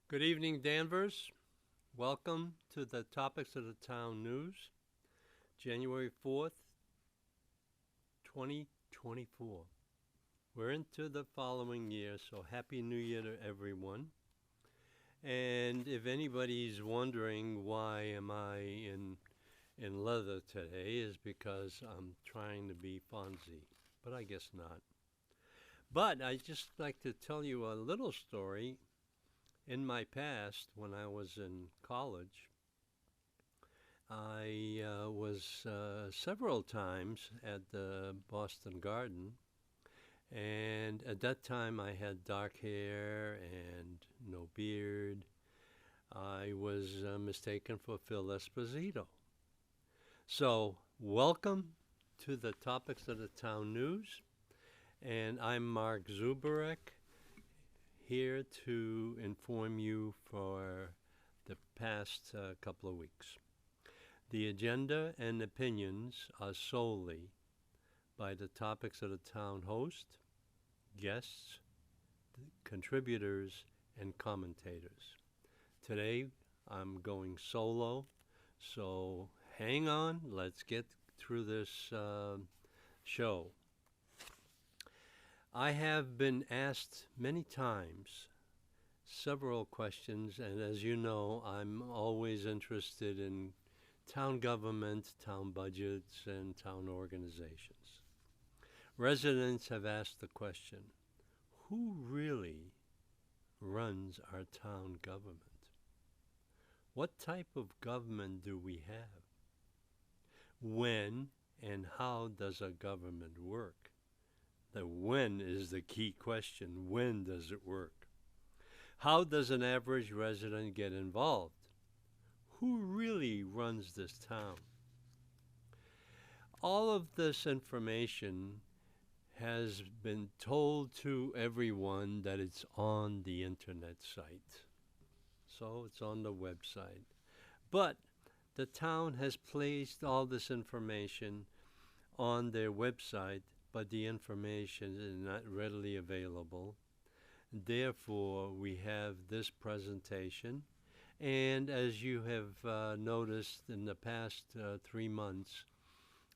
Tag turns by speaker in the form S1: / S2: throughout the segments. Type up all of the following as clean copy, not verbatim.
S1: Good evening, Danvers. Welcome to the Topics of the Town News, January 4th, 2024. We're into the following year, so Happy New Year to everyone. And if anybody's wondering why am I in leather today, is because I'm trying to be Fonzie, but I guess not. But I'd just like to tell you a little story. In my past, when I was in college, I was several times at the Boston Garden, and at that time I had dark hair and no beard. I was mistaken for Phil Esposito. So, welcome to the Topics of the Town News, and I'm Mark Zuberek, here to inform you for the past couple of weeks. The agenda and opinions are solely by the Topics of the Town host, guests, contributors, and commentators. Today, I'm going solo, so hang on, let's get through this show. I have been asked many times several questions, and as you know, I'm always interested in town government, town budgets, and town organizations. Residents have asked the question, who really runs our town government? What type of government do we have? When and how does a government work? The when is the key question. When does it work? How does an average resident get involved? Who really runs this town? All of this information has been told to everyone that it's on the internet site. So it's on the website. But the town has placed all this information on their website, but the information is not readily available. Therefore, we have this presentation. And as you have noticed in the past 3 months,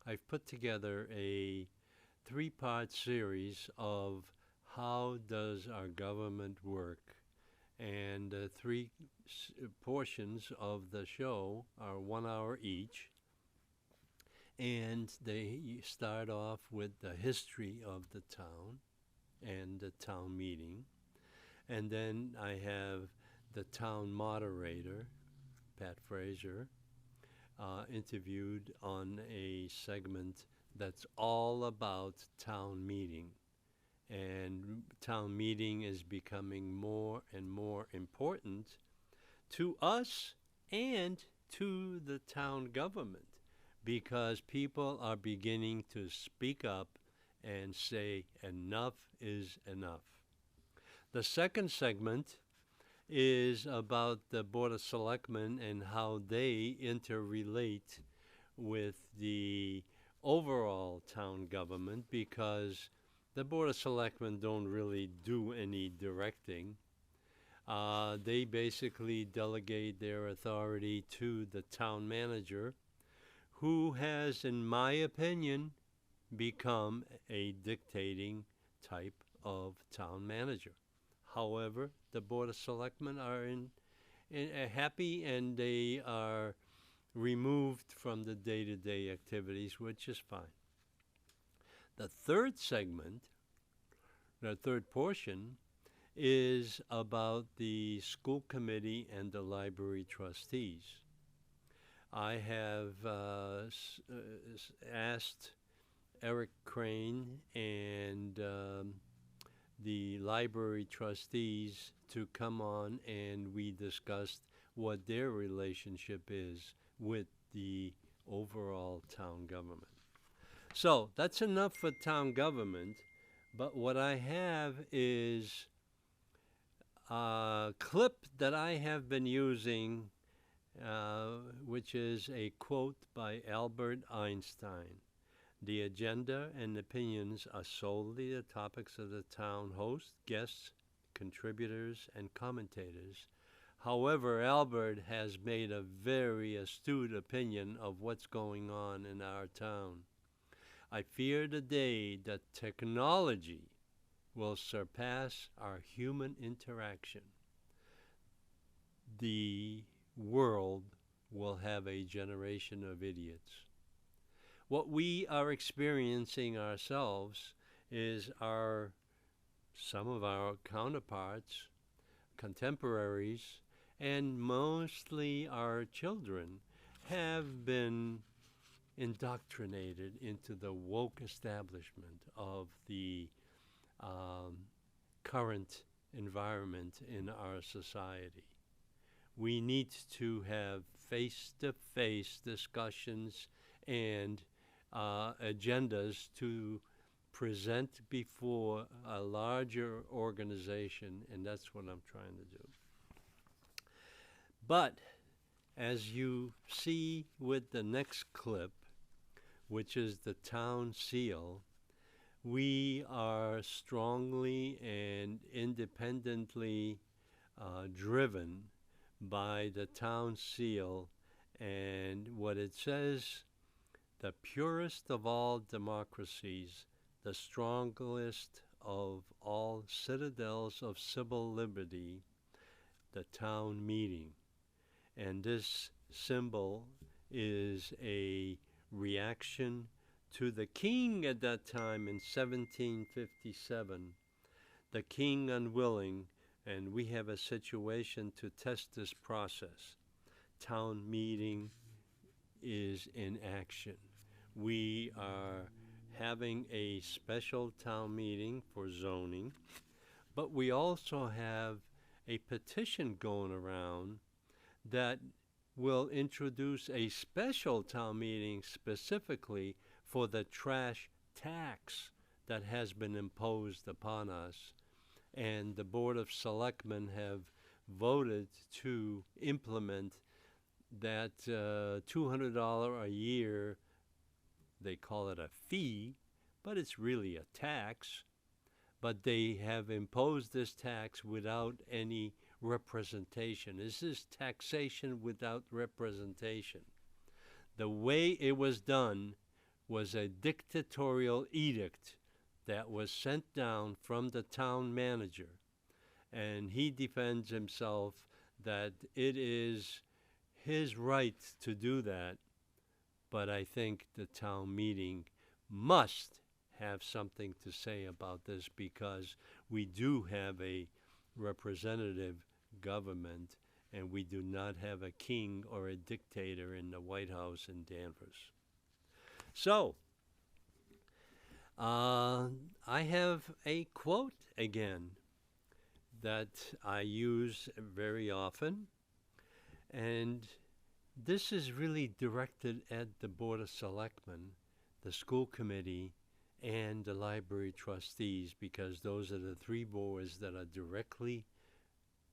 S1: I've put together a 3-part series of how does our government work. And 3 portions of the show are 1 hour each. And they start off with the history of the town and the town meeting. And then I have the town moderator, Pat Fraser, interviewed on a segment that's all about town meeting. And town meeting is becoming more and more important to us and to the town government, because people are beginning to speak up and say enough is enough. The second segment is about the Board of Selectmen and how they interrelate with the overall town government, because the Board of Selectmen don't really do any directing. They basically delegate their authority to the town manager, who has, in my opinion, become a dictating type of town manager. However, the Board of Selectmen are happy, and they are removed from the day-to-day activities, which is fine. The third segment, the third portion, is about the school committee and the library trustees. I have asked Eric Crane and the library trustees to come on, and we discussed what their relationship is with the overall town government. So that's enough for town government. But what I have is a clip that I have been using, which is a quote by Albert Einstein. The agenda and opinions are solely the topics of the town host, guests, contributors, and commentators. However, Albert has made a very astute opinion of what's going on in our town. I fear the day that technology will surpass our human interaction. The world will have a generation of idiots. What we are experiencing ourselves is some of our counterparts, contemporaries, and mostly our children have been indoctrinated into the woke establishment of the current environment in our society. We need to have face-to-face discussions and agendas to present before a larger organization, and that's what I'm trying to do. But as you see with the next clip, which is the town seal, we are strongly and independently driven by the town seal and what it says: the purest of all democracies, the strongest of all citadels of civil liberty, the town meeting. And this symbol is a reaction to the king at that time in 1757, the king unwilling, and we have a situation to test this process. Town meeting is in action. We are having a special town meeting for zoning, but we also have a petition going around that will introduce a special town meeting specifically for the trash tax that has been imposed upon us. And the Board of Selectmen have voted to implement that $200 a year, they call it a fee, but it's really a tax. But they have imposed this tax without any representation. This is taxation without representation. The way it was done was a dictatorial edict that was sent down from the town manager, and he defends himself that it is his right to do that, but I think the town meeting must have something to say about this because we do have a representative government and we do not have a king or a dictator in the White House in Danvers. So, I have a quote again that I use very often, and this is really directed at the Board of Selectmen, the school committee, and the library trustees, because those are the three boards that are directly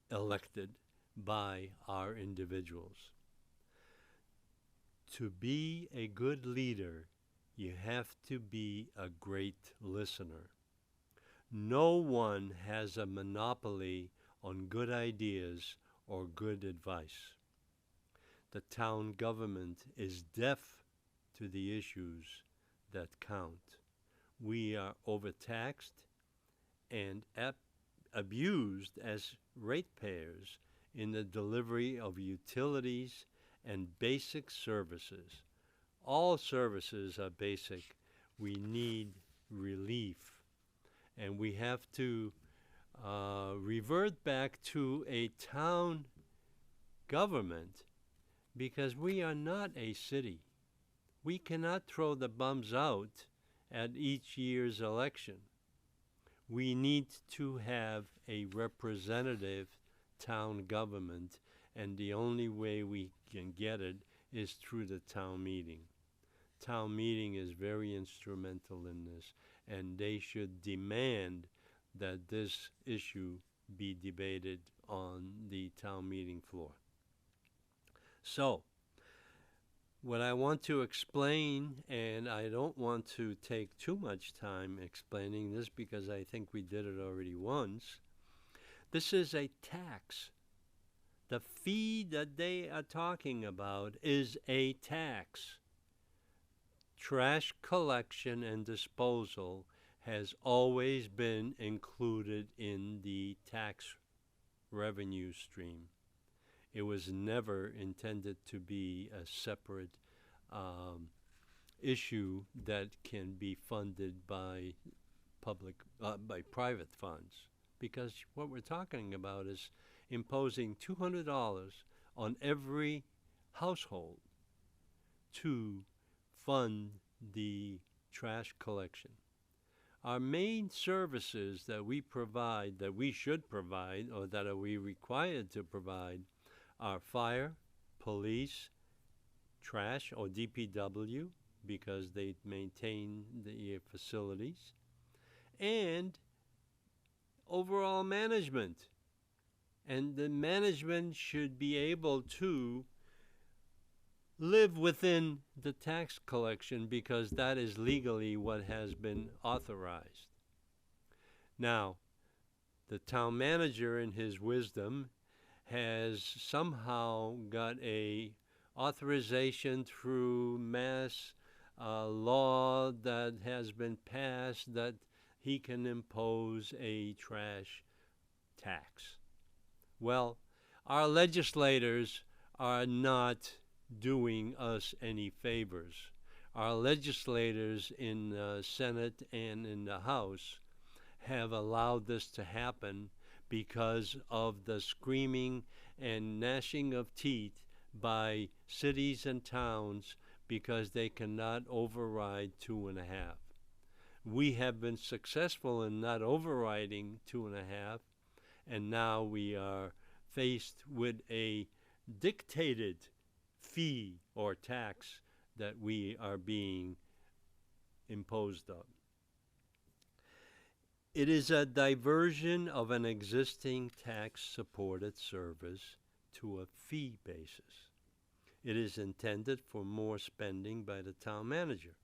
S1: elected by our individuals. To be a good leader, you have to be a great listener. No one has a monopoly on good ideas or good advice. The town government is deaf to the issues that count. We are overtaxed and abused as ratepayers in the delivery of utilities and basic services. All services are basic. We need relief. And we have to revert back to a town government because we are not a city. We cannot throw the bums out at each year's election. We need to have a representative town government, and the only way we can get it is through the town meeting. Town meeting is very instrumental in this, and they should demand that this issue be debated on the town meeting floor. So, what I want to explain, and I don't want to take too much time explaining this because I think we did it already once, this is a tax. The fee that they are talking about is a tax. Trash collection and disposal has always been included in the tax revenue stream. It was never intended to be a separate issue that can be funded by by private funds, because what we're talking about is imposing $200 on every household to fund the trash collection. Our main services that we provide, that we should provide, or that are we required to provide, are fire, police, trash, or DPW, because they maintain the facilities, and overall management. And the management should be able to live within the tax collection because that is legally what has been authorized. Now, the town manager, in his wisdom, has somehow got a authorization through mass law that has been passed that he can impose a trash tax. Well, our legislators are not doing us any favors. Our legislators in the Senate and in the House have allowed this to happen because of the screaming and gnashing of teeth by cities and towns because they cannot override 2.5. We have been successful in not overriding 2.5, and now we are faced with a dictated fee or tax that we are being imposed on. It is a diversion of an existing tax-supported service to a fee basis. It is intended for more spending by the town manager.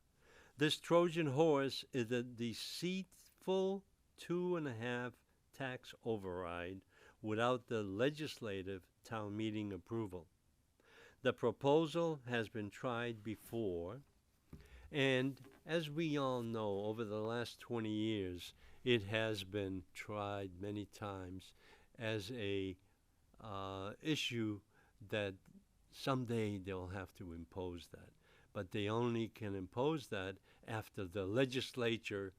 S1: This Trojan horse is a deceitful 2.5 tax override without the legislative town meeting approval. The proposal has been tried before, and as we all know, over the last 20 years, it has been tried many times as a issue that someday they'll have to impose that. But they only can impose that after the legislature,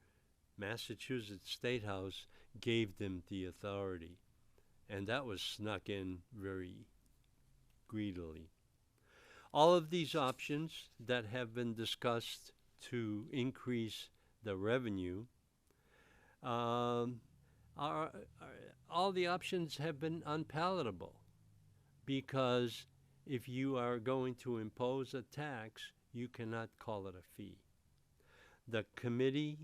S1: Massachusetts State House, gave them the authority. And that was snuck in very greedily. All of these options that have been discussed to increase the revenue, all the options have been unpalatable, because if you are going to impose a tax, you cannot call it a fee. The committee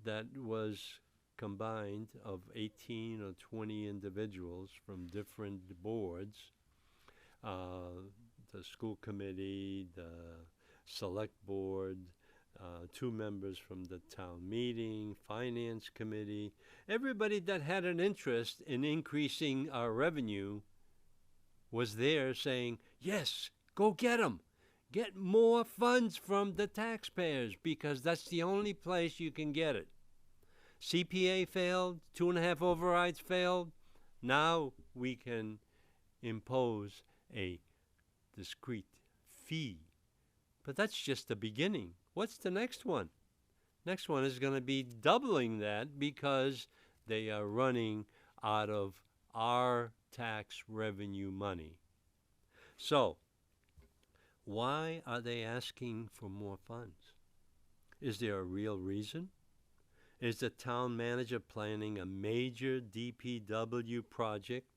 S1: that was combined of 18 or 20 individuals from different boards, the school committee, the select board, 2 members from the town meeting, finance committee, everybody that had an interest in increasing our revenue was there saying, yes, go get them. Get more funds from the taxpayers, because that's the only place you can get it. CPA failed, 2.5 overrides failed. Now we can impose a discrete fee. But that's just the beginning. What's the next one? Next one is going to be doubling that, because they are running out of our tax revenue money. So, why are they asking for more funds? Is there a real reason? Is the town manager planning a major DPW project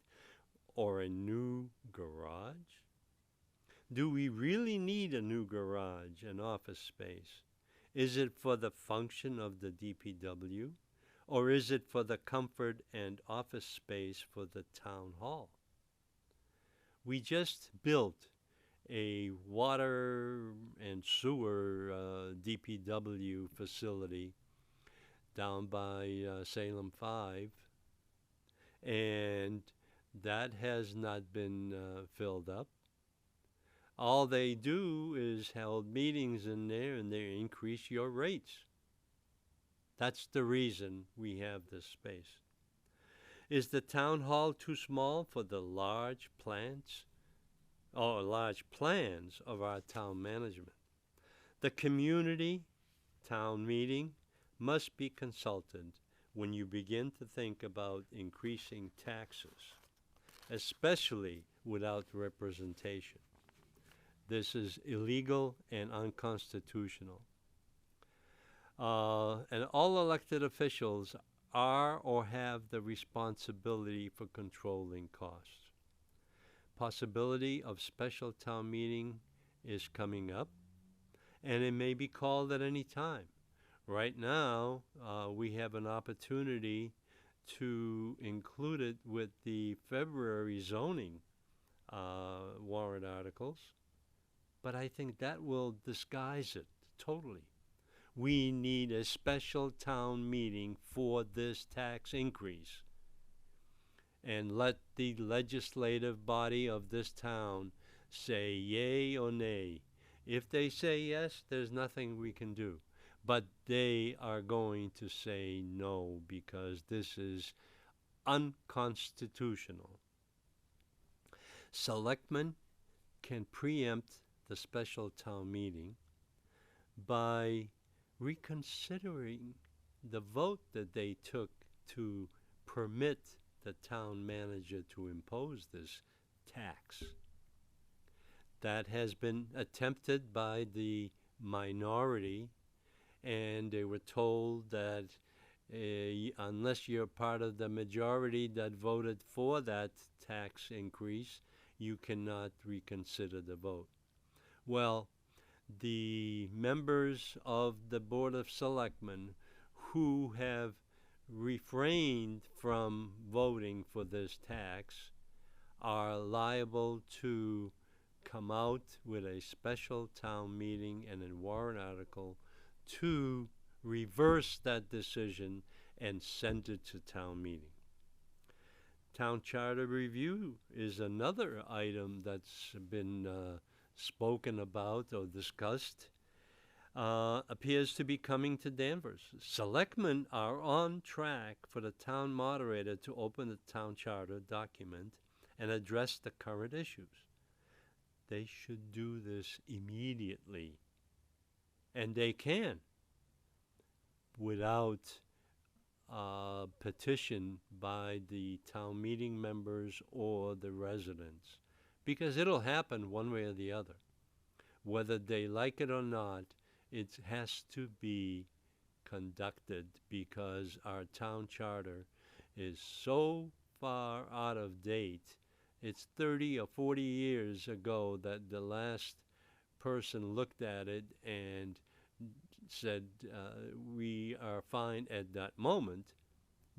S1: or a new garage? Do we really need a new garage and office space? Is it for the function of the DPW, or is it for the comfort and office space for the town hall? We just built a water and sewer DPW facility down by Salem 5, and that has not been filled up. All they do is held meetings in there and they increase your rates. That's the reason we have this space. Is the town hall too small for the large plans or large plans of our town management? The community town meeting must be consulted when you begin to think about increasing taxes, especially without representation. This is illegal and unconstitutional. And all elected officials are or have the responsibility for controlling costs. Possibility of special town meeting is coming up, and it may be called at any time. Right now, we have an opportunity to include it with the February zoning warrant articles, but I think that will disguise it totally. We need a special town meeting for this tax increase, and let the legislative body of this town say yay or nay. If they say yes, there's nothing we can do. But they are going to say no because this is unconstitutional. Selectmen can preempt the special town meeting by reconsidering the vote that they took to permit the town manager to impose this tax. That has been attempted by the minority, and they were told that unless you're part of the majority that voted for that tax increase, you cannot reconsider the vote. Well, the members of the Board of Selectmen who have refrained from voting for this tax are liable to come out with a special town meeting and a warrant article to reverse that decision and send it to town meeting. Town charter review is another item that's been spoken about or discussed. Appears to be coming to Danvers. Selectmen are on track for the town moderator to open the town charter document and address the current issues. They should do this immediately, and they can, without petition by the town meeting members or the residents, because it'll happen one way or the other. Whether they like it or not, it has to be conducted because our town charter is so far out of date. It's 30 or 40 years ago that the last person looked at it and said, we are fine at that moment,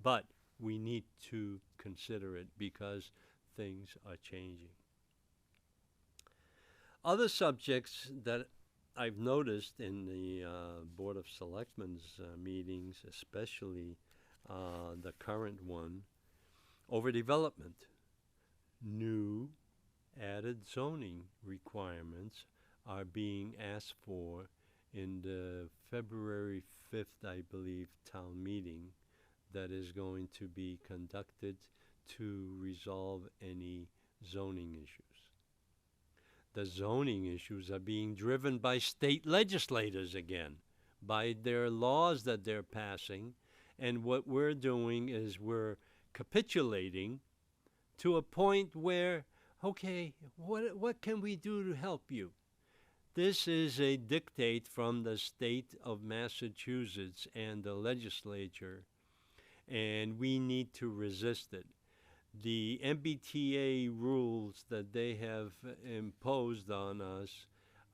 S1: but we need to consider it because things are changing. Other subjects that I've noticed in the Board of Selectmen's meetings, especially the current one, overdevelopment. New added zoning requirements are being asked for in the February 5th, I believe, town meeting that is going to be conducted to resolve any zoning issues. The zoning issues are being driven by state legislators again, by their laws that they're passing, and what we're doing is we're capitulating to a point where, okay, what can we do to help you? This is a dictate from the state of Massachusetts and the legislature, and we need to resist it. The MBTA rules that they have imposed on us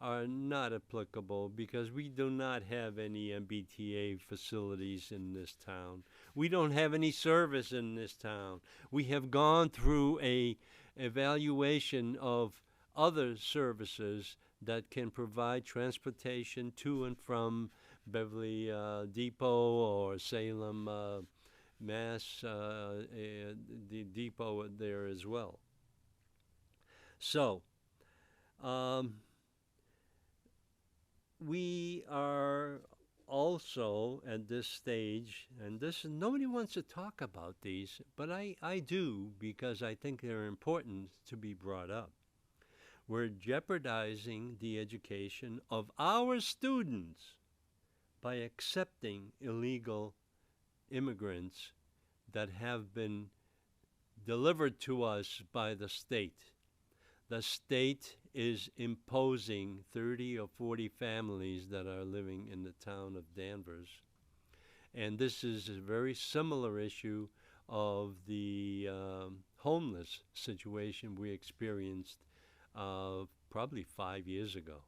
S1: are not applicable because we do not have any MBTA facilities in this town. We don't have any service in this town. We have gone through a evaluation of other services that can provide transportation to and from Beverly Depot or Salem, Mass, the depot there as well. So, um, we are also at this stage, and this nobody wants to talk about these, but I do because I think they're important to be brought up. We're jeopardizing the education of our students by accepting illegal immigrants that have been delivered to us by the state. The state is imposing 30 or 40 families that are living in the town of Danvers. And this is a very similar issue of the homeless situation we experienced probably 5 years ago.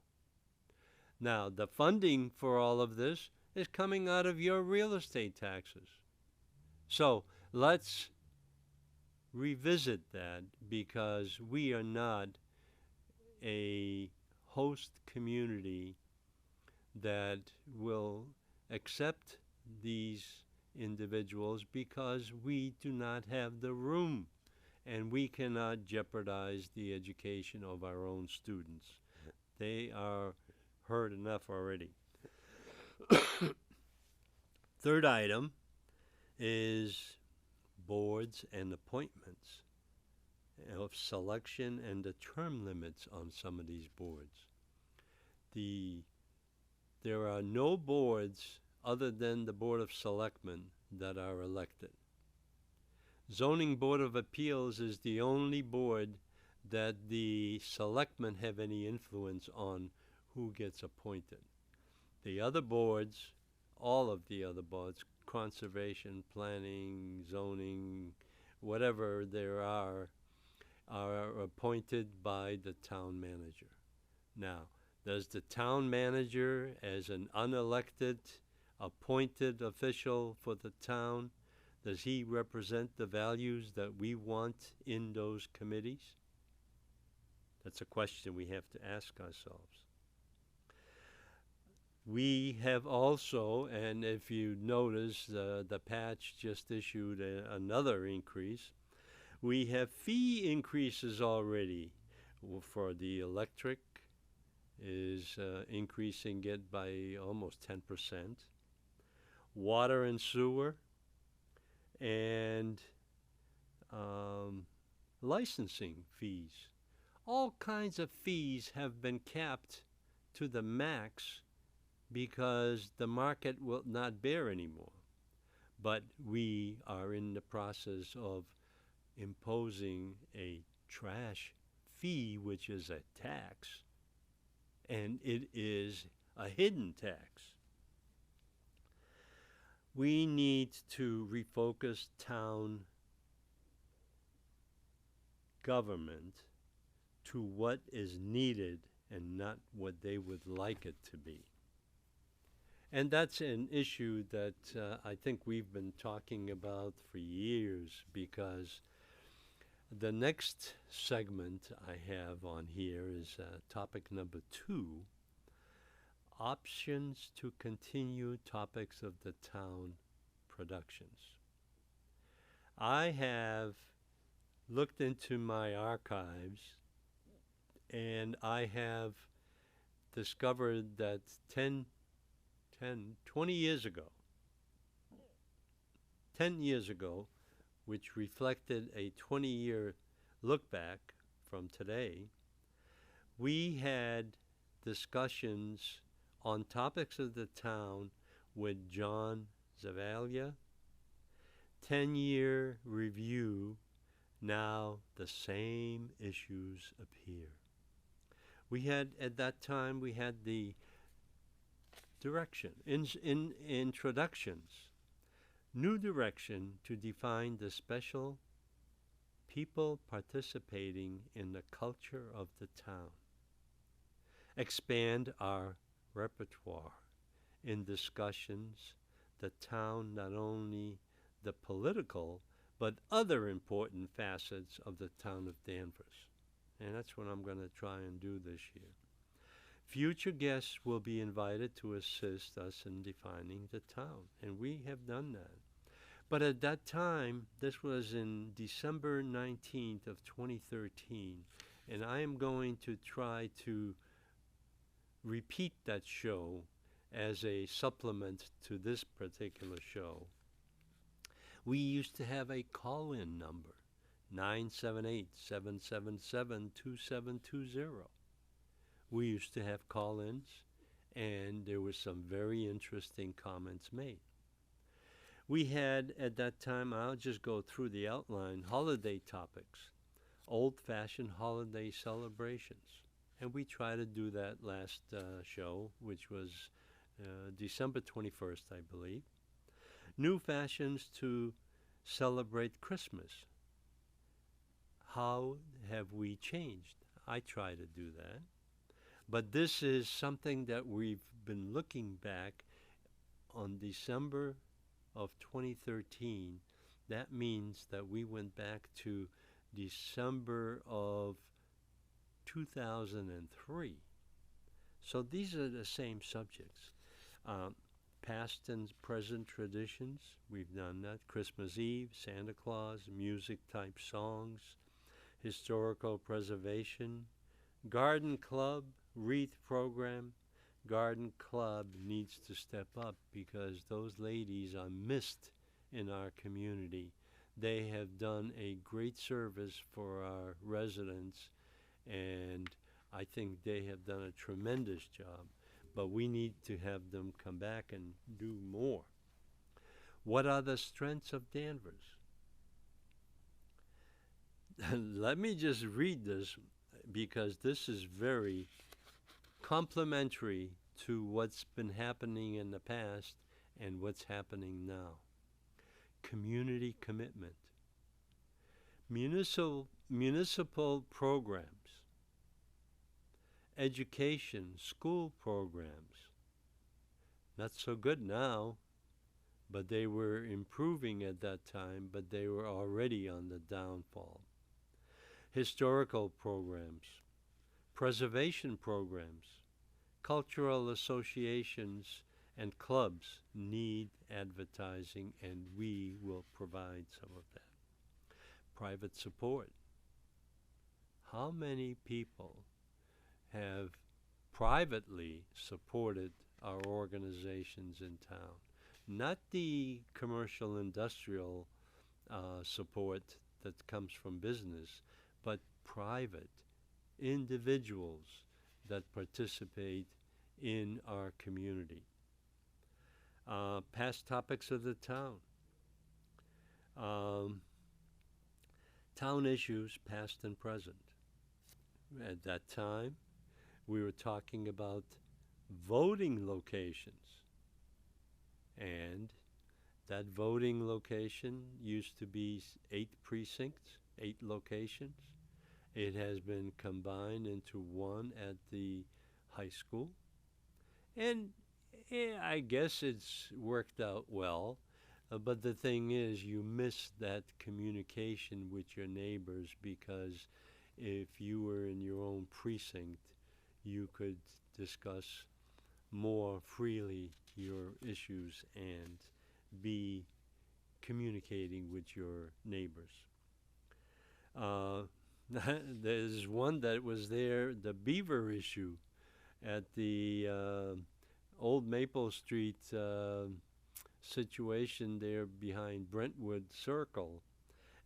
S1: Now, the funding for all of this is coming out of your real estate taxes. So let's revisit that because we are not a host community that will accept these individuals because we do not have the room and we cannot jeopardize the education of our own students. They are hurt enough already. Third item is boards and appointments of selection and the term limits on some of these boards. There are no boards other than the Board of Selectmen that are elected. Zoning Board of Appeals is the only board that the selectmen have any influence on who gets appointed. The other boards, all of the other boards, conservation, planning, zoning, whatever there are appointed by the town manager. Now, does the town manager, as an unelected, appointed official for the town, does he represent the values that we want in those committees? That's a question we have to ask ourselves. We have also, and if you notice, the patch just issued another increase. We have fee increases already for the electric is increasing it by almost 10%. Water and sewer and licensing fees. All kinds of fees have been capped to the max because the market will not bear anymore. But we are in the process of imposing a trash fee, which is a tax, and it is a hidden tax. We need to refocus town government to what is needed and not what they would like it to be. And that's an issue that I think we've been talking about for years because the next segment I have on here is topic number 2, options to continue topics of the town productions. I have looked into my archives and I have discovered that 20 years ago, 10 years ago, which reflected a 20-year look back from today, we had discussions on topics of the town with John Zavalia. 10-year review, now the same issues appear. We had, at that time, we had the direction, in introductions, new direction to define the special people participating in the culture of the town. expand our repertoire in discussions, the town, not only the political, but other important facets of the town of Danvers. And that's what I'm going to try and do this year. Future guests will be invited to assist us in defining the town, and we have done that. But at that time, this was in December 19th of 2013, and I am going to try to repeat that show as a supplement to this particular show. We used to have a call-in number, 978-777-2720. We used to have call-ins, and there were some very interesting comments made. We had, at that time, I'll just go through the outline, holiday topics, old-fashioned holiday celebrations. And we tried to do that last show, which was December 21st, I believe. New fashions to celebrate Christmas. How have we changed? I try to do that. But this is something that we've been looking back on December of 2013. That means that we went back to December of 2003. So these are the same subjects. Past and present traditions, we've done that. Christmas Eve, Santa Claus, music-type songs, historical preservation, garden club, wreath program. Garden club needs to step up because those ladies are missed in our community. They have done a great service for our residents, and I think they have done a tremendous job. But we need to have them come back and do more. What are the strengths of Danvers? Let me just read this because this is very complementary to what's been happening in the past and what's happening now. Community commitment. Municipal programs. Education, school programs. Not so good now, but they were improving at that time, but they were already on the downfall. Historical programs, preservation programs, cultural associations and clubs need advertising, and we will provide some of that. Private support. How many people have privately supported our organizations in town? Not the commercial industrial support that comes from business, but private individuals that participate in our community. Past topics of the town. Town issues, past and present. At that time, we were talking about voting locations. And that voting location used to be 8 precincts, 8 locations. It has been combined into one at the high school. And I guess it's worked out well. But the thing is, you miss that communication with your neighbors, because if you were in your own precinct, you could discuss more freely your issues and be communicating with your neighbors. There's one that was there, the beaver issue at the Old Maple Street situation there behind Brentwood Circle.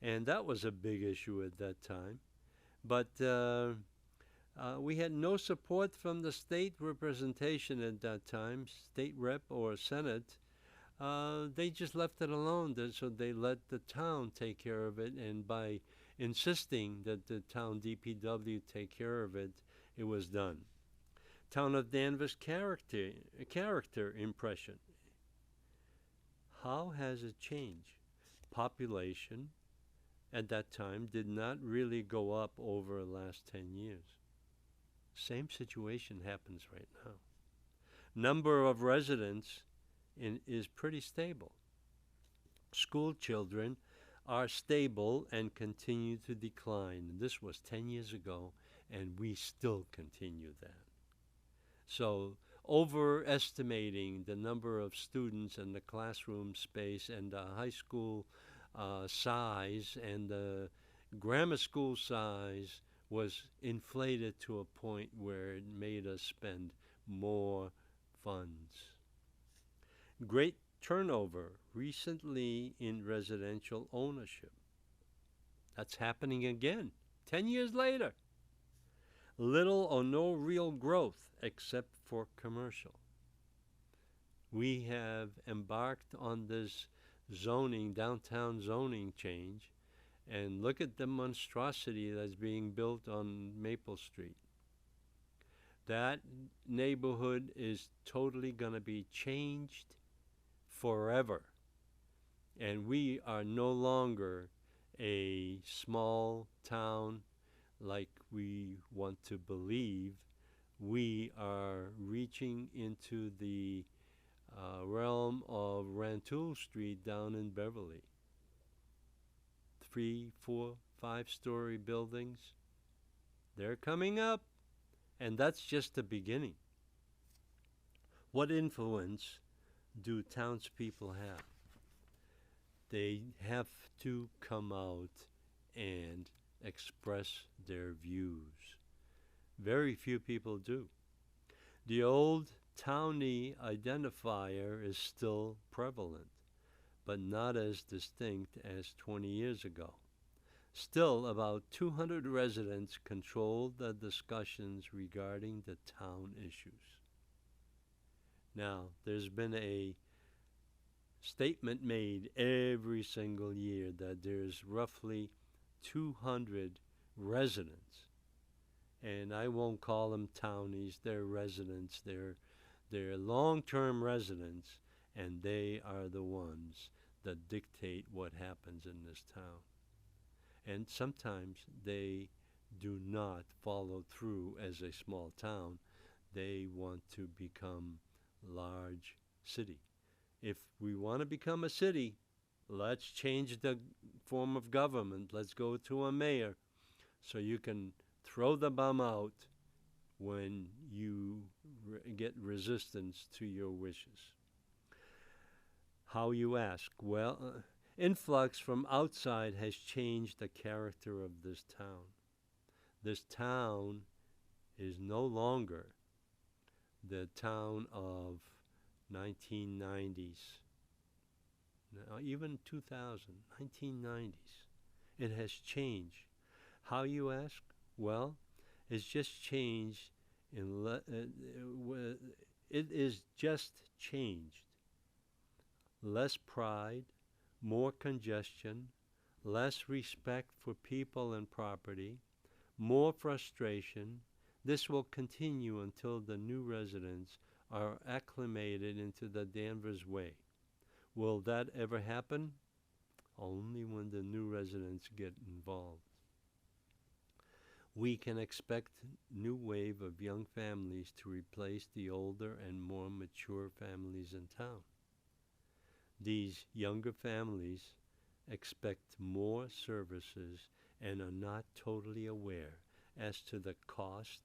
S1: And that was a big issue at that time. But we had no support from the state representation at that time, state rep or senate. They just left it alone, so they let the town take care of it, and by insisting that the town DPW take care of it, it was done. Town of Danvers character impression. How has it changed? Population at that time did not really go up over the last 10 years. Same situation happens right now. Number of residents is pretty stable. School children are stable and continue to decline. This was 10 years ago, and we still continue that. So, overestimating the number of students and the classroom space and the high school size and the grammar school size was inflated to a point where it made us spend more funds. Great turnover recently in residential ownership. That's happening again, 10 years later. Little or no real growth except for commercial. We have embarked on this downtown zoning change, and look at the monstrosity that's being built on Maple Street. That neighborhood is totally going to be changed forever. And we are no longer a small town like we want to believe. We are reaching into the realm of Rantoul Street down in Beverly. 3, 4, 5-story buildings. They're coming up, and that's just the beginning. What influence do townspeople have? They have to come out and express their views. Very few people do. The old townie identifier is still prevalent, but not as distinct as 20 years ago. Still, about 200 residents control the discussions regarding the town issues. Now, there's been a statement made every single year that there's roughly 200 residents, and I won't call them townies, they're residents, they're long-term residents, and they are the ones that dictate what happens in this town. And sometimes they do not follow through as a small town. They want to become large city. If we want to become a city, let's change the form of government. Let's go to a mayor so you can throw the bum out when you get resistance to your wishes. How you ask? Well, influx from outside has changed the character of this town. This town is no longer the town of 1990s, even 2000, 1990s. It has changed. How you ask? Well, it's just changed. It is just changed. Less pride, more congestion, less respect for people and property, more frustration. This will continue until the new residents are acclimated into the Danvers way. Will that ever happen? Only when the new residents get involved. We can expect new wave of young families to replace the older and more mature families in town. These younger families expect more services and are not totally aware as to the cost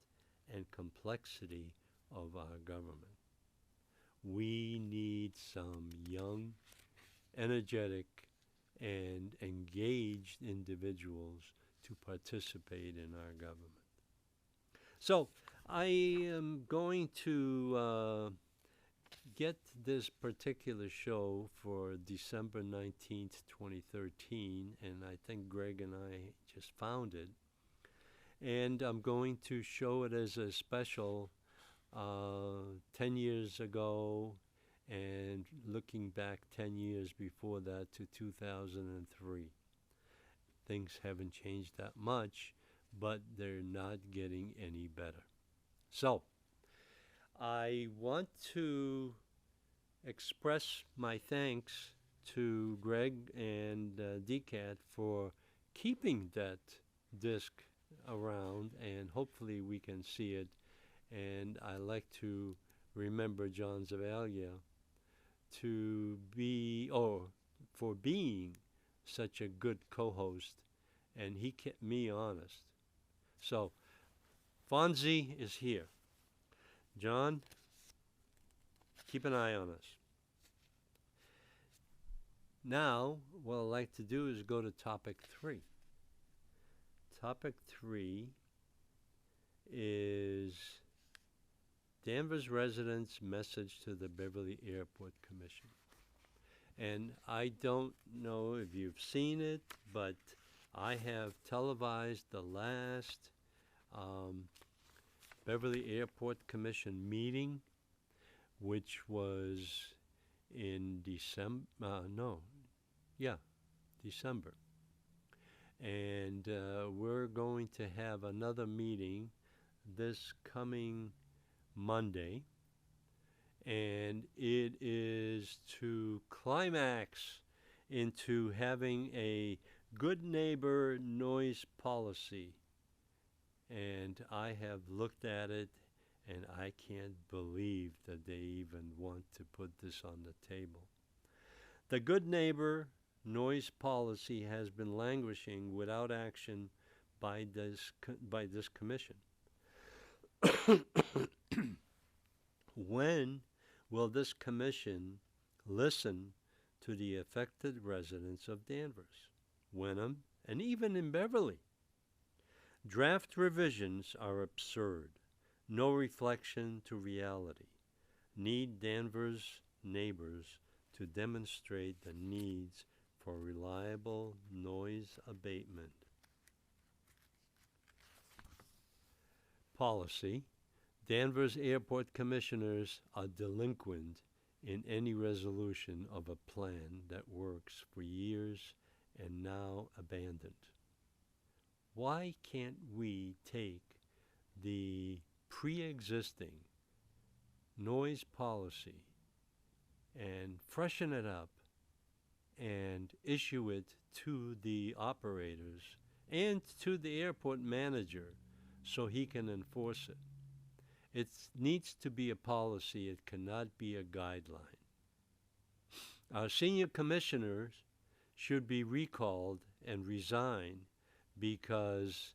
S1: and complexity of our government. We need some young, energetic, and engaged individuals to participate in our government. So I am going to get this particular show for December 19th, 2013, and I think Greg and I just found it. And I'm going to show it as a special 10 years ago and looking back 10 years before that to 2003. Things haven't changed that much, but they're not getting any better. So, I want to express my thanks to Greg and DCAT for keeping that disc around, and hopefully we can see it And I like to remember John Zavalia to be, or for being such a good co-host, and he kept me honest. So, Fonzie is here. John, keep an eye on us. Now, what I'd like to do is go to topic 3. Topic 3 is Danvers residents' message to the Beverly Airport Commission. And I don't know if you've seen it, but I have televised the last Beverly Airport Commission meeting, which was in December. December. And we're going to have another meeting this coming Monday, and it is to climax into having a good neighbor noise policy. And I have looked at it, and I can't believe that they even want to put this on the table. The good neighbor noise policy has been languishing without action by this commission. When will this commission listen to the affected residents of Danvers, Wenham, and even in Beverly? Draft revisions are absurd, no reflection to reality. Need Danvers neighbors to demonstrate the needs for reliable noise abatement. Policy. Danvers Airport commissioners are delinquent in any resolution of a plan that works for years and now abandoned. Why can't we take the pre-existing noise policy and freshen it up and issue it to the operators and to the airport manager so he can enforce it? It needs to be a policy. It cannot be a guideline. Our senior commissioners should be recalled and resign because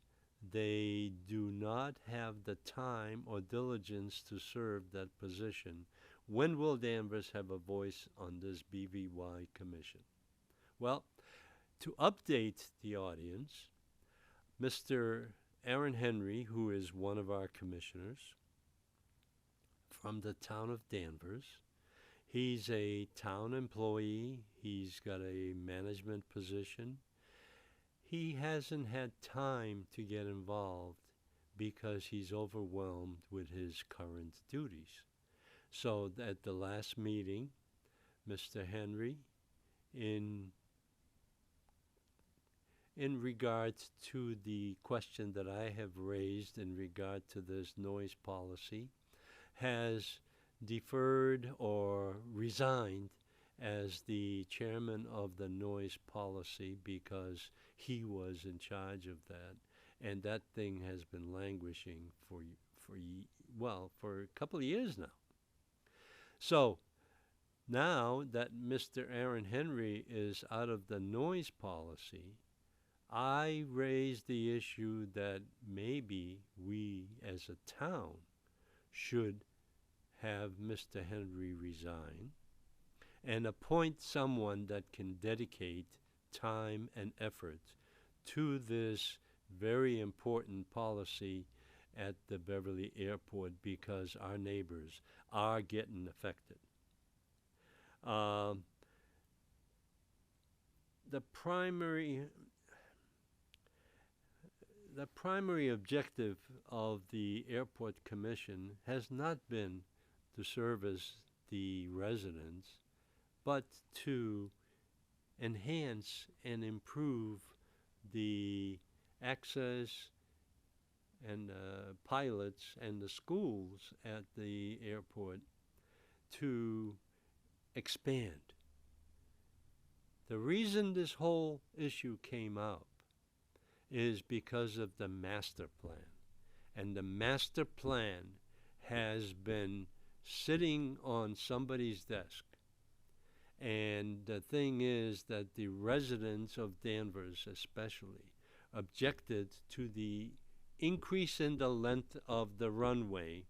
S1: they do not have the time or diligence to serve that position. When will Danvers have a voice on this BVY commission? Well, to update the audience, Mr. Aaron Henry, who is one of our commissioners from the town of Danvers, he's a town employee. He's got a management position. He hasn't had time to get involved because he's overwhelmed with his current duties. So at the last meeting, Mr. Henry, in regards to the question that I have raised in regard to this noise policy, has deferred or resigned as the chairman of the noise policy because he was in charge of that, and that thing has been languishing for a couple of years now. So now that Mr. Aaron Henry is out of the noise policy, I raised the issue that maybe we as a town should have Mr. Henry resign and appoint someone that can dedicate time and effort to this very important policy at the Beverly Airport because our neighbors are getting affected. The primary objective of the Airport Commission has not been to service the residents, but to enhance and improve the access and pilots and the schools at the airport to expand. The reason this whole issue came up is because of the master plan. And the master plan has been sitting on somebody's desk. And the thing is that the residents of Danvers especially objected to the increase in the length of the runway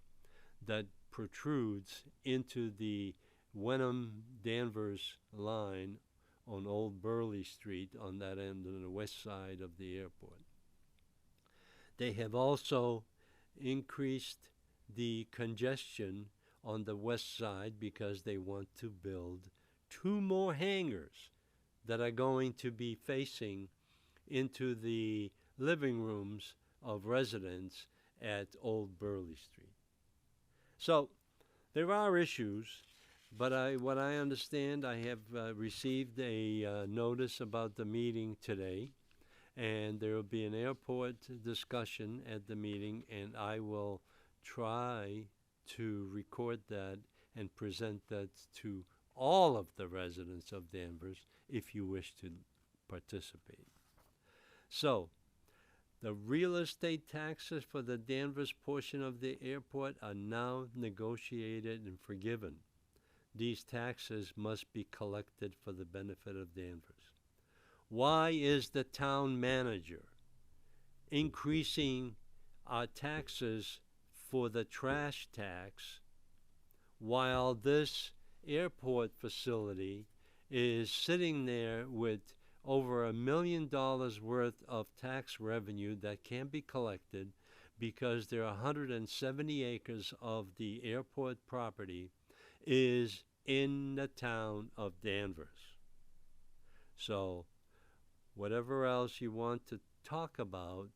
S1: that protrudes into the Wenham-Danvers line on Old Burley Street on that end on the west side of the airport. They have also increased the congestion on the west side because they want to build 2 more hangars that are going to be facing into the living rooms of residents at Old Burley Street. So there are issues, but what I understand, I have received a notice about the meeting today, and there will be an airport discussion at the meeting, and I will try to record that and present that to all of the residents of Danvers if you wish to participate. So, the real estate taxes for the Danvers portion of the airport are now negotiated and forgiven. These taxes must be collected for the benefit of Danvers. Why is the town manager increasing our taxes for the trash tax while this airport facility is sitting there with over $1 million worth of tax revenue that can be collected because there are 170 acres of the airport property is in the town of Danvers. So whatever else you want to talk about,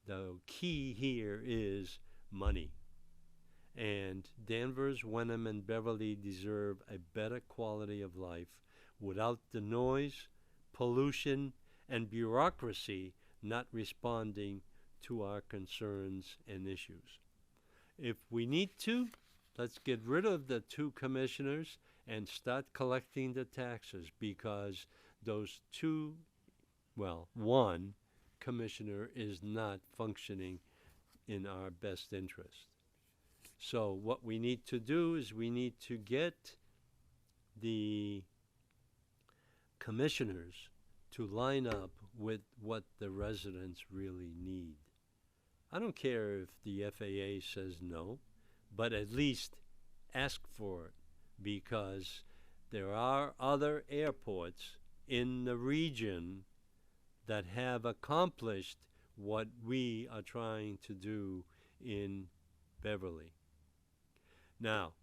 S1: the key here is money. And Danvers, Wenham, and Beverly deserve a better quality of life without the noise, pollution, and bureaucracy not responding to our concerns and issues. If we need to, let's get rid of the 2 commissioners and start collecting the taxes because those 1 commissioner is not functioning in our best interest. So what we need to do is we need to get the commissioners to line up with what the residents really need. I don't care if the FAA says no, but at least ask for it because there are other airports in the region that have accomplished what we are trying to do in Beverly. Now,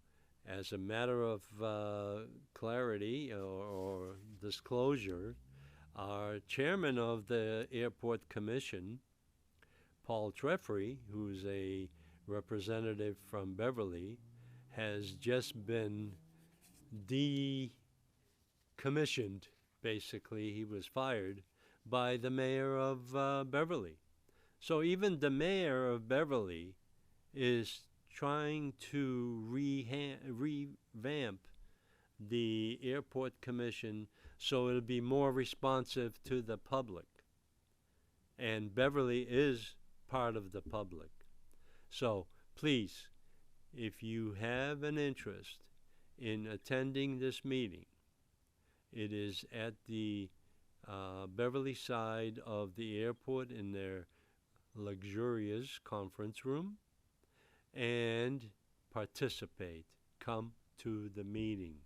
S1: as a matter of clarity or disclosure, our chairman of the Airport Commission, Paul Treffry, who's a representative from Beverly, has just been decommissioned. Basically, he was fired by the mayor of Beverly. So even the mayor of Beverly is trying to revamp the Airport Commission so it'll be more responsive to the public. And Beverly is part of the public. So please, if you have an interest in attending this meeting, it is at the Beverly side of the airport in their luxurious conference room, and participate. Come to the meeting.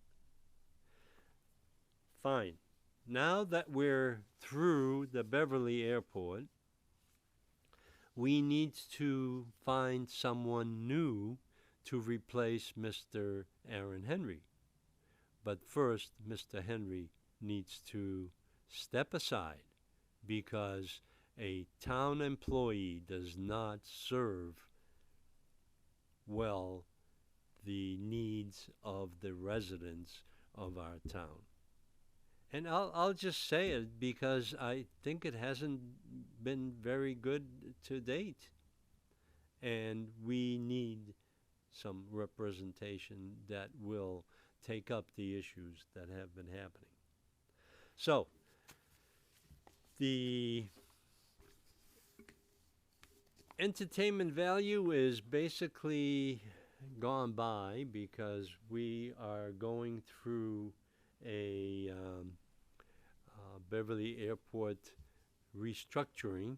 S1: Fine. Now that we're through the Beverly Airport, we need to find someone new to replace Mr. Aaron Henry. But first, Mr. Henry needs to step aside because a town employee does not serve well the needs of the residents of our town. And I'll just say it because I think it hasn't been very good to date. And we need some representation that will take up the issues that have been happening. So, the entertainment value is basically gone by because we are going through a Beverly Airport restructuring.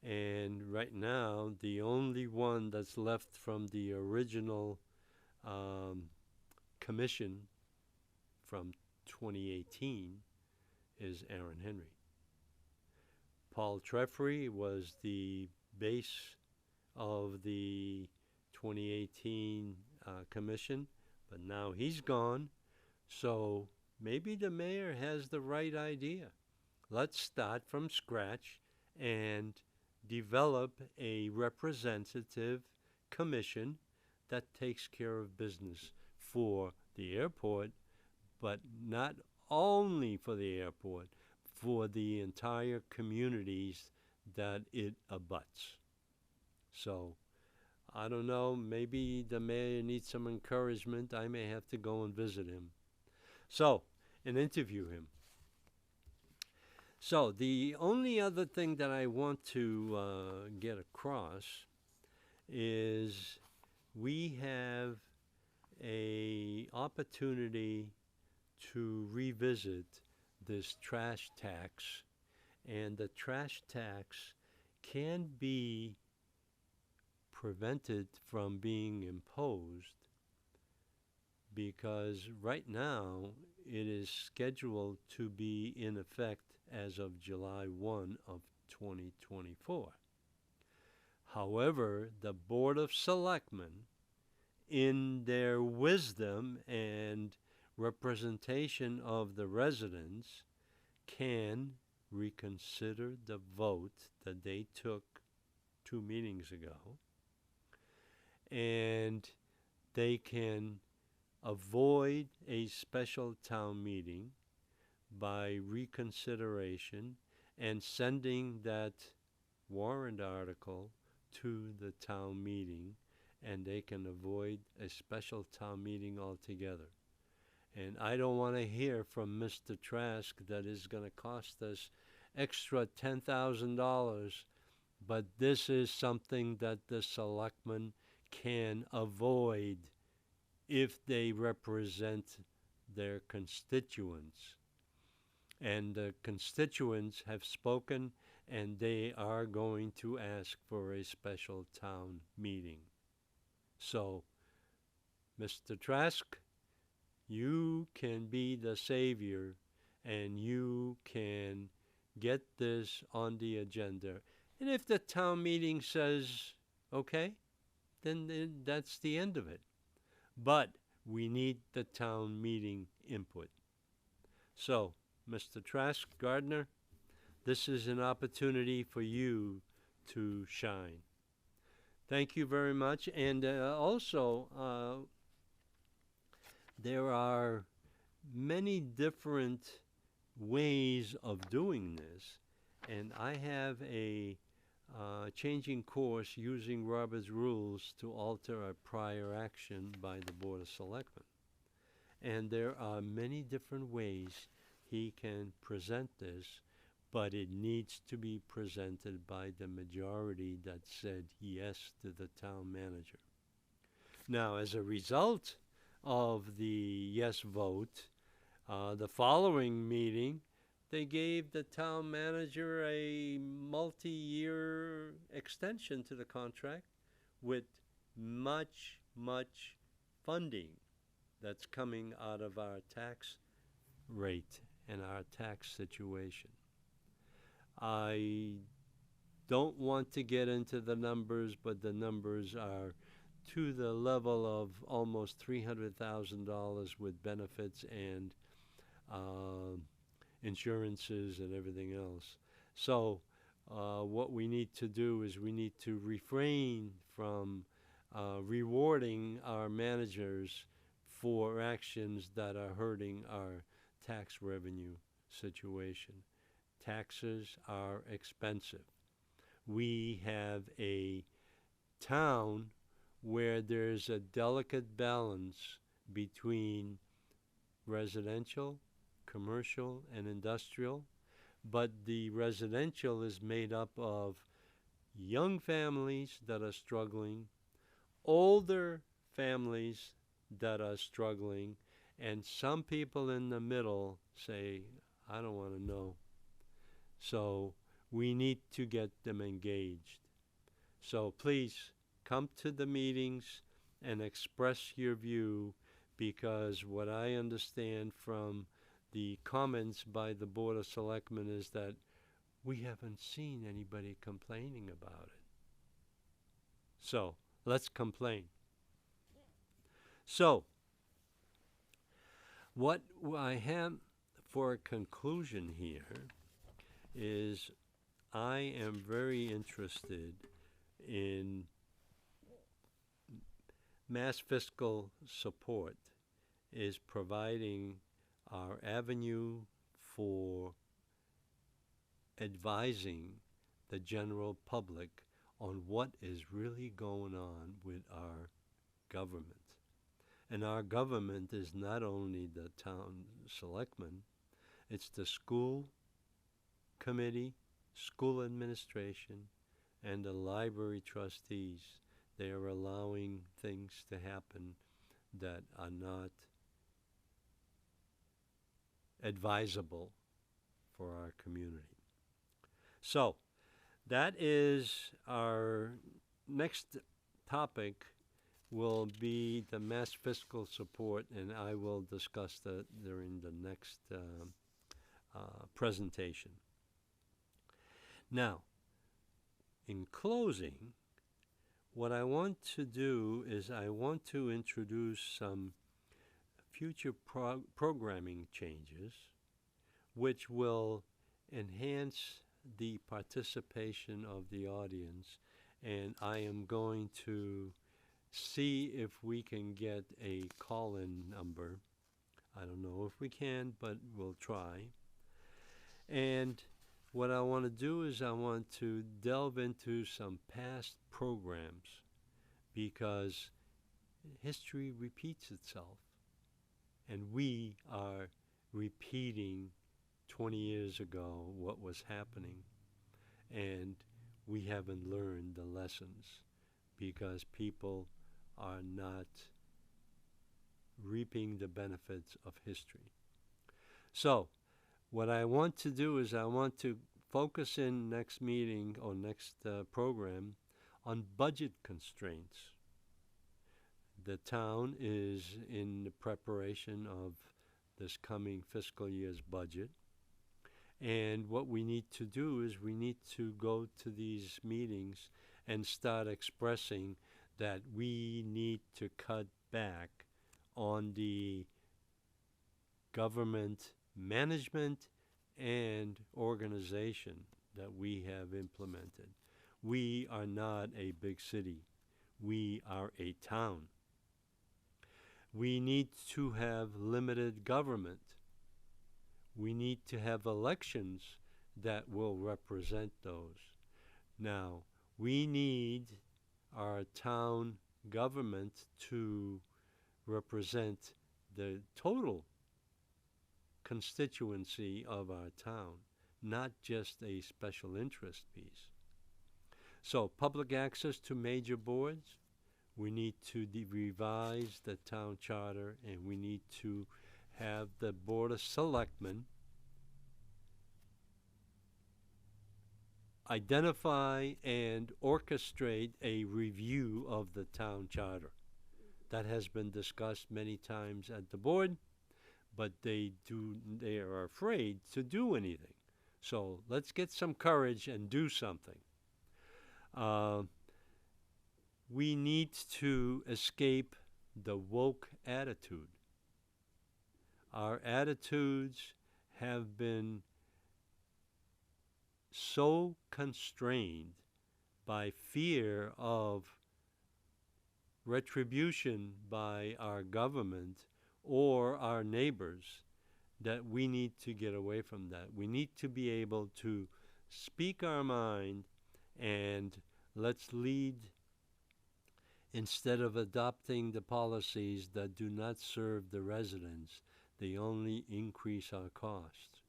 S1: And right now, the only one that's left from the original um, commission from 2018 is Aaron Henry. Paul Treffery was the base of the 2018 commission, but now he's gone. So maybe the mayor has the right idea. Let's start from scratch and develop a representative commission that takes care of business for the airport, but not only for the airport, for the entire communities that it abuts. So I don't know, maybe the mayor needs some encouragement. I may have to go and visit him. So, and interview him. So the only other thing that I want to get across is we have a opportunity to revisit this trash tax, and the trash tax can be prevented from being imposed because right now it is scheduled to be in effect as of July 1 of 2024. However, the Board of Selectmen, in their wisdom and representation of the residents, can reconsider the vote that they took 2 meetings ago, and they can avoid a special town meeting by reconsideration and sending that warrant article to the town meeting, and they can avoid a special town meeting altogether. And I don't want to hear from Mr. Trask that is going to cost us extra $10,000, but this is something that the selectmen can avoid if they represent their constituents. And the constituents have spoken, and they are going to ask for a special town meeting. So, Mr. Trask, you can be the savior, and you can get this on the agenda. And if the town meeting says, okay, then that's the end of it. But we need the town meeting input. So, Mr. Trask Gardner, this is an opportunity for you to shine. Thank you very much. And also, there are many different ways of doing this. And I have a changing course using Robert's rules to alter a prior action by the Board of Selectmen. And there are many different ways he can present this, but it needs to be presented by the majority that said yes to the town manager. Now, as a result of the yes vote, the following meeting, they gave the town manager a multi-year extension to the contract with much, much funding that's coming out of our tax rate and our tax situation. I don't want to get into the numbers, but the numbers are to the level of almost $300,000 with benefits and insurances and everything else. So what we need to do is we need to refrain from rewarding our managers for actions that are hurting our tax revenue situation. Taxes are expensive. We have a town where there's a delicate balance between residential, commercial, and industrial, but the residential is made up of young families that are struggling, older families that are struggling, and some people in the middle say, I don't want to know. So we need to get them engaged. So please come to the meetings and express your view, because what I understand from the comments by the Board of Selectmen is that we haven't seen anybody complaining about it. So let's complain. So what I have for a conclusion here is I am very interested in mass fiscal support is providing our avenue for advising the general public on what is really going on with our government. And our government is not only the town selectmen, it's the school committee, school administration, and the library trustees. They are allowing things to happen that are not advisable for our community. So that is our next topic will be the mass fiscal support, and I will discuss that during the next presentation. Now, in closing, what I want to do is I want to introduce some future programming changes which will enhance the participation of the audience, and I am going to see if we can get a call-in number. I don't know if we can, but we'll try. And what I want to do is I want to delve into some past programs, because history repeats itself, and we are repeating 20 years ago what was happening, and we haven't learned the lessons because people are not reaping the benefits of history. So what I want to do is I want to focus in next meeting or next program on budget constraints. The town is in the preparation of this coming fiscal year's budget, and what we need to do is we need to go to these meetings and start expressing that we need to cut back on the government management and organization that we have implemented. We are not a big city. We are a town. We need to have limited government. We need to have elections that will represent those. Now, we need our town government to represent the total constituency of our town, not just a special interest piece. So, public access to major boards, we need to revise the town charter, and we need to have the Board of Selectmen identify and orchestrate a review of the town charter. That has been discussed many times at the board, but they are afraid to do anything. So let's get some courage and do something. We need to escape the woke attitude. Our attitudes have been so constrained by fear of retribution by our government or our neighbors that we need to get away from that. We need to be able to speak our mind and let's lead instead of adopting the policies that do not serve the residents. They only increase our costs.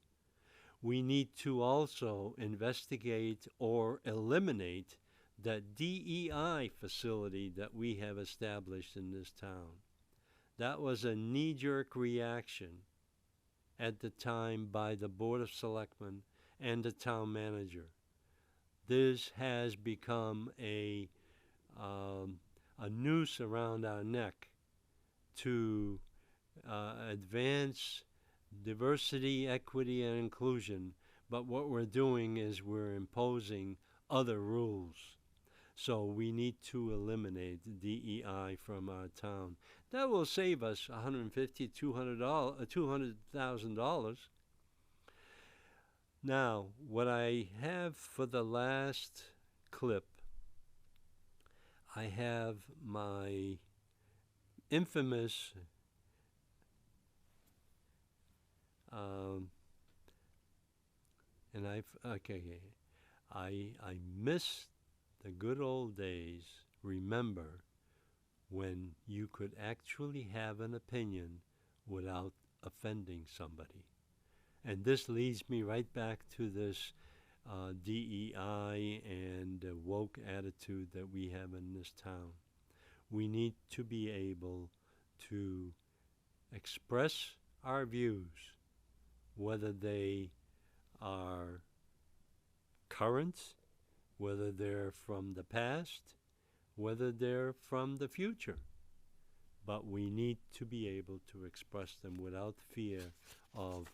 S1: We need to also investigate or eliminate that DEI facility that we have established in this town. That was a knee-jerk reaction at the time by the Board of Selectmen and the town manager. This has become a noose around our neck to advance diversity, equity, and inclusion. But what we're doing is we're imposing other rules. So we need to eliminate DEI from our town. That will save us $150,000, $200,000. Now, what I have for the last clip, I have my infamous I miss the good old days. Remember when you could actually have an opinion without offending somebody. And this leads me right back to this DEI and woke attitude that we have in this town. We need to be able to express our views, whether they are current, whether they're from the past, whether they're from the future. But we need to be able to express them without fear of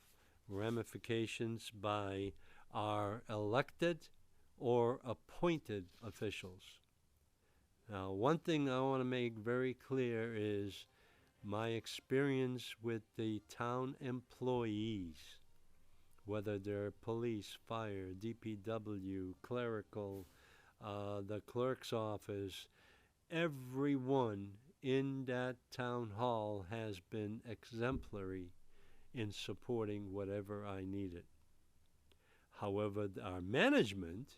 S1: ramifications by our elected or appointed officials. Now, one thing I want to make very clear is my experience with the town employees, whether they're police, fire, DPW, clerical, the clerk's office, everyone in that town hall has been exemplary in supporting whatever I needed. However, our management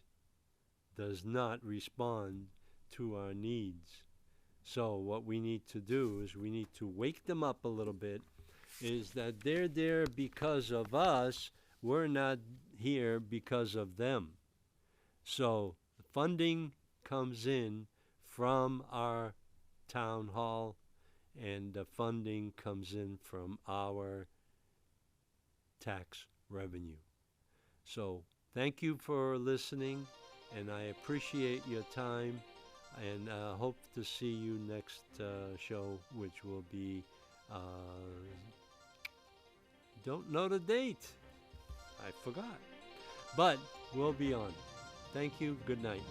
S1: does not respond to our needs. So what we need to do is we need to wake them up a little bit, is that they're there because of us. We're not here because of them. So funding comes in from our town hall, and the funding comes in from our tax revenue. So thank you for listening, and I appreciate your time, and hope to see you next show, which will be, don't know the date. I forgot. But we'll be on. Thank you. Good night.